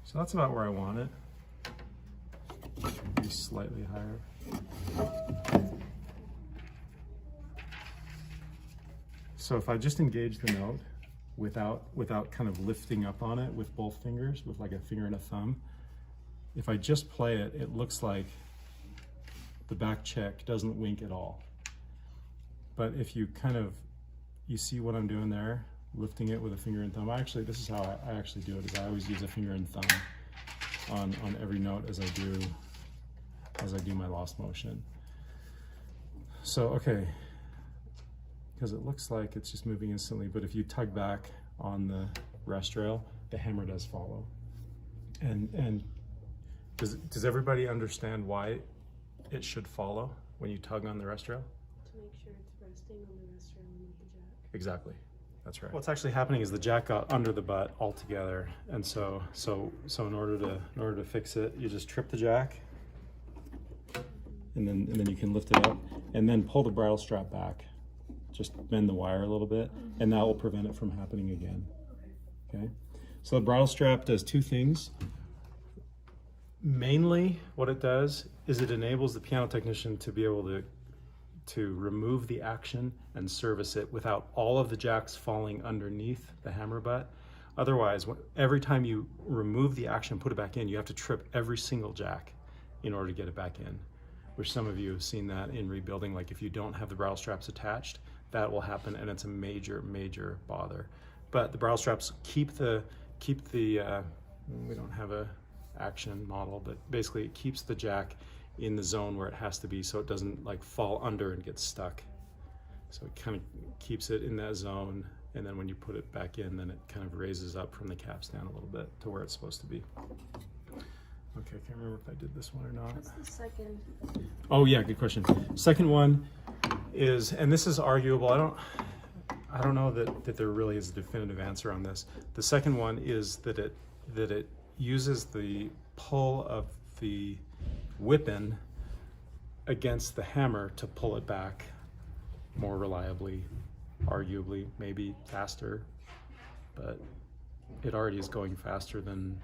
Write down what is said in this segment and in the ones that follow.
So that's about where I want it. Maybe slightly higher. So if I just engage the note without kind of lifting up on it with both fingers, with like a finger and a thumb, if I just play it, it looks like the back check doesn't wink at all. But if you you see what I'm doing there, lifting it with a finger and thumb. This is how I actually do it, is I always use a finger and thumb on every note as I do my lost motion. So, okay, because it looks like it's just moving instantly, but if you tug back on the rest rail, the hammer does follow. And does everybody understand why it should follow when you tug on the rest rail? To make sure it's resting on the rest rail and not the jack. Exactly, that's right. What's actually happening is the jack got under the butt altogether, and so in order to fix it, you just trip the jack, and then you can lift it up, and then pull the bridle strap back. Just bend the wire a little bit, and that will prevent it from happening again. Okay, so the bridle strap does two things. Mainly what it does is it enables the piano technician to be able to remove the action and service it without all of the jacks falling underneath the hammer butt. Otherwise, every time you remove the action and put it back in, you have to trip every single jack in order to get it back in, which some of you have seen that in rebuilding. Like if you don't have the bridle straps attached, that will happen, and it's a major bother. But the bridle straps keep the we don't have a action model, but basically it keeps the jack in the zone where it has to be, so it doesn't like fall under and get stuck. So it kind of keeps it in that zone, and then when you put it back in, then it kind of raises up from the capstan a little bit to where it's supposed to be. Okay, I can't remember if I did this one or not. What's the second? Oh yeah, good question. Second one is, and this is arguable, I don't know that there really is a definitive answer on this. The second one is that it uses the pull of the whip-in against the hammer to pull it back more reliably, arguably, maybe faster, but it already is going faster than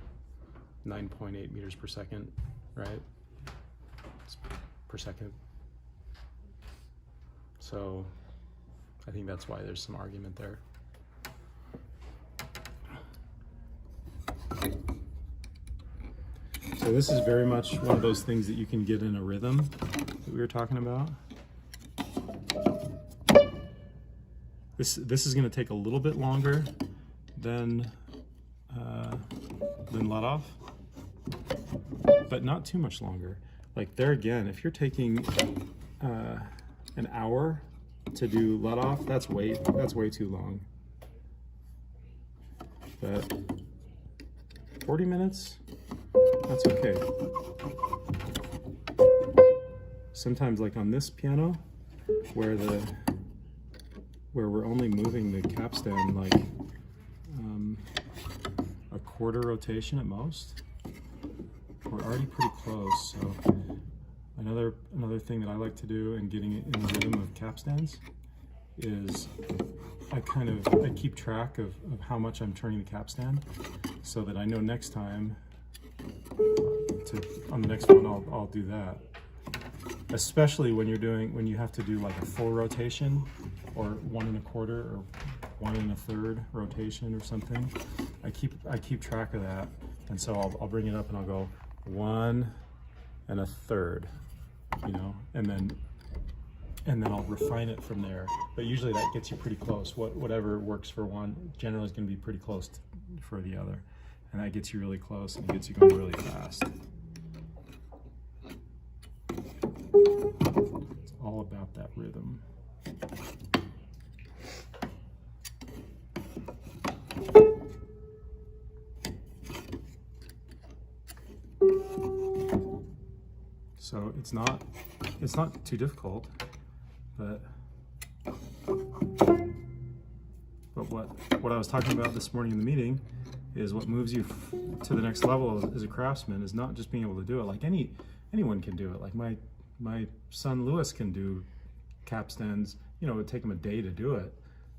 9.8 meters per second, right? It's per second. So I think that's why there's some argument there. So this is very much one of those things that you can get in a rhythm that we were talking about. This is going to take a little bit longer than let off, but not too much longer. Like there again, if you're taking an hour to do let off, that's way too long. But 40 minutes, that's okay. Sometimes like on this piano, where we're only moving the capstan like a quarter rotation at most, we're already pretty close. So another thing that I like to do in getting it in the rhythm of capstans is I keep track of how much I'm turning the capstan, so that I know next time on the next one I'll do that. Especially when you have to do like a full rotation, or 1 1/4 or 1 1/3 rotation or something. I keep track of that, and so I'll bring it up and I'll go 1 1/3, you know, and then I'll refine it from there. But usually that gets you pretty close. Whatever works for one generally is going to be pretty close for the other, and that gets you really close and gets you going really fast. It's all about that rhythm. So it's not too difficult, but what I was talking about this morning in the meeting is what moves you to the next level as a craftsman is not just being able to do it. Like anyone can do it. Like my son Lewis can do capstans. You know, it would take him a day to do it.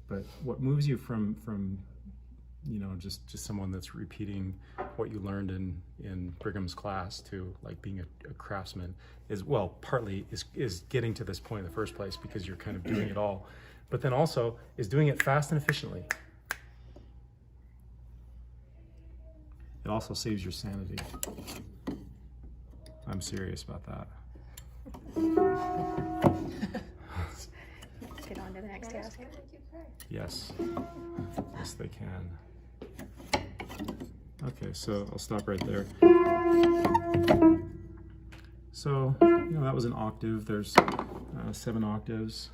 But what moves you from you know, just someone that's repeating what you learned in Brigham's class to like being a craftsman is, well, partly is getting to this point in the first place because you're kind of doing it all, but then also is doing it fast and efficiently. It also saves your sanity. I'm serious about that. Let's get on to the next task. Yes. Yes, they can. Okay, so I'll stop right there. So, you know, that was an octave. There's 7 octaves,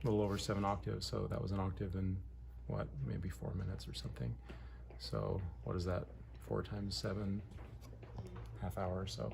a little over 7 octaves. So that was an octave in, what, maybe 4 minutes or something. So what is that? 4 times 7, half hour or so.